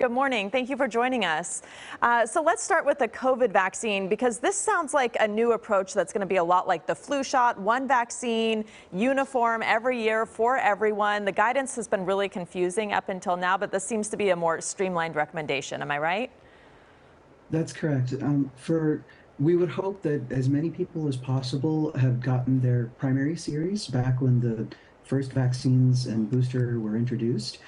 Good morning. Thank you for joining us. So let's start with the COVID vaccine, because this sounds like a new approach that's going to be a lot like the flu shot. One vaccine, uniform every year for everyone. The guidance has been really confusing up until now, but this seems to be a more streamlined recommendation. Am I right? That's correct. We would hope that as many people as possible have gotten their primary series back when the first vaccines and booster were introduced.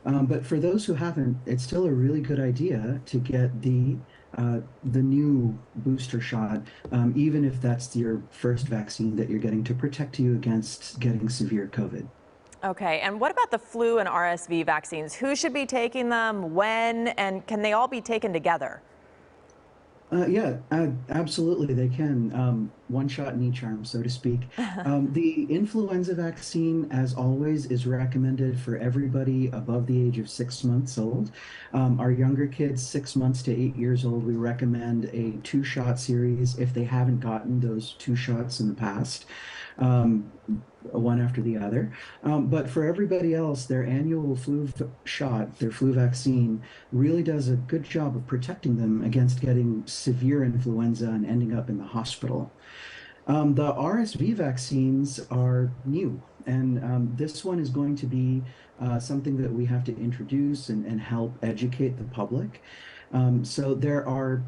But for those who haven't, it's still a really good idea to get the new booster shot, even if that's your first vaccine that you're getting to protect you against getting severe COVID. Okay. And what about the flu and RSV vaccines? Who should be taking them? When? And can they all be taken together? Absolutely, they can. One shot in each arm, so to speak. The influenza vaccine, as always, is recommended for everybody above the age of 6 months old. Our younger kids, 6 months to 8 years old, we recommend a two-shot series if they haven't gotten those two shots in the past. Um, One after the other. But for everybody else, their annual shot, their flu vaccine, really does a good job of protecting them against getting severe influenza and ending up in the hospital. The RSV vaccines are new, and this one is going to be something that we have to introduce and help educate the public. So there are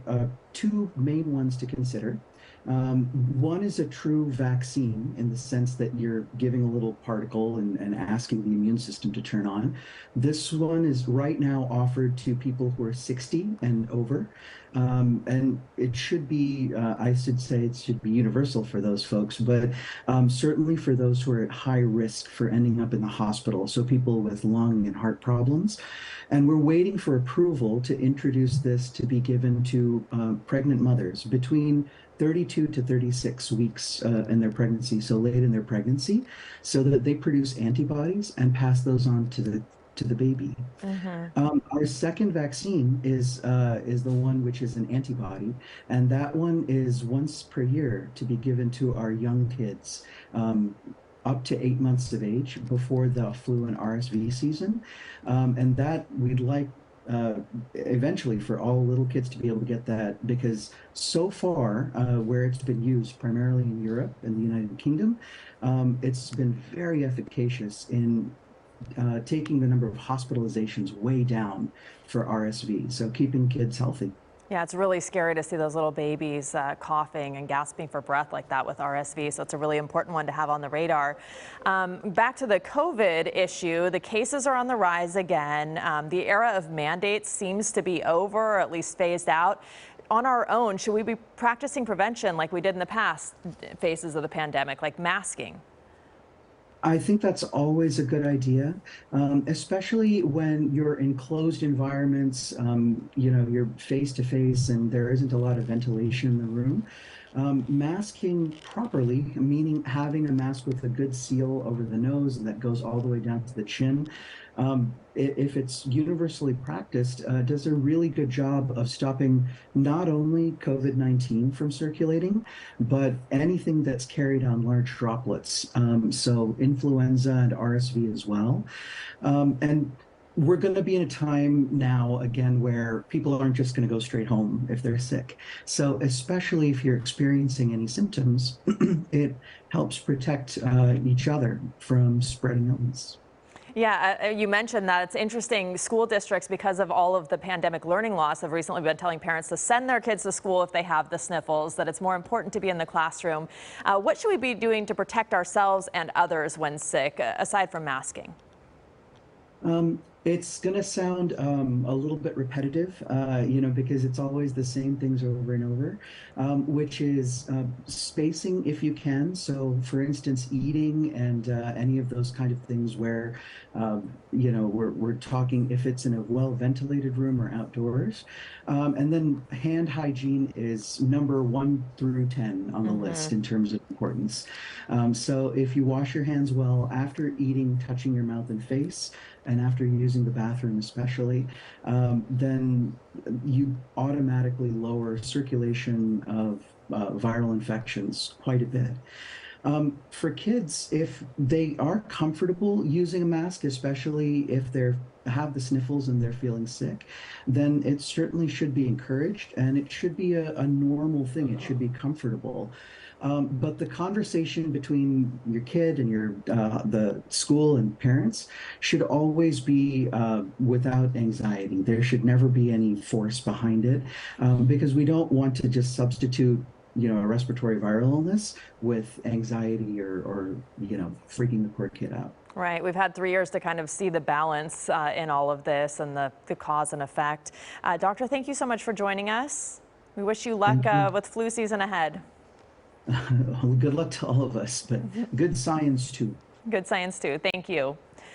two main ones to consider. One is a true vaccine in the sense that you're giving a little particle and asking the immune system to turn on. This one is right now offered to people who are 60 and over. And it should be, I should say, it should be universal for those folks, but certainly for those who are at high risk for ending up in the hospital, so people with lung and heart problems. And we're waiting for approval to introduce this to be given to pregnant mothers between 32 to 36 weeks in their pregnancy, so late in their pregnancy, so that they produce antibodies and pass those on to the baby. Hmm. Our second vaccine is the one which is an antibody, and that one is once per year to be given to our young kids. Up to 8 months of age before the flu and RSV season. And that we'd like uh, eventually for all little kids to be able to get that because so far, where it's been used primarily in Europe and the United Kingdom, it's been very efficacious in taking the number of hospitalizations way down for RSV, so keeping kids healthy. Yeah, it's really scary to see those little babies coughing and gasping for breath like that with RSV. So it's a really important one to have on the radar. Back to the COVID issue, the cases are on the rise again. The era of mandates seems to be over, or at least phased out. On our own, should we be practicing prevention like we did in the past phases of the pandemic, like masking? I think that's always a good idea, especially when you're in closed environments. You're face to face and there isn't a lot of ventilation in the room. Masking properly, meaning having a mask with a good seal over the nose and that goes all the way down to the chin, if it's universally practiced, does a really good job of stopping not only COVID-19 from circulating, but anything that's carried on large droplets. So influenza and RSV as well. And we're going to be in a time now again where people aren't just going to go straight home if they're sick. So especially if you're experiencing any symptoms, it helps protect each other from spreading illness. Yeah, you mentioned that it's interesting. School districts, because of all of the pandemic learning loss, have recently been telling parents to send their kids to school if they have the sniffles, that it's more important to be in the classroom. What should we be doing to protect ourselves and others when sick, aside from masking? It's going to sound a little bit repetitive, because it's always the same things over and over, which is spacing if you can. So, for instance, eating and any of those kind of things where, we're talking if it's in a well ventilated room or outdoors. And then hand hygiene is number 1 through 10 on the list in terms of importance. So, if you wash your hands well after eating, touching your mouth and face, and after using the bathroom especially, then you automatically lower circulation of viral infections quite a bit. For kids, if they are comfortable using a mask, especially if they're have the sniffles and they're feeling sick, then it certainly should be encouraged and it should be a normal thing. It should be comfortable. But the conversation between your kid and the school and parents should always be without anxiety. There should never be any force behind it, because we don't want to just substitute a respiratory viral illness with anxiety or freaking the poor kid out. Right. We've had 3 years to kind of see the balance in all of this and the cause and effect. Doctor, thank you so much for joining us. We wish you luck Thank you. with flu season ahead. Good luck to all of us, but good science too. Good science too. Thank you.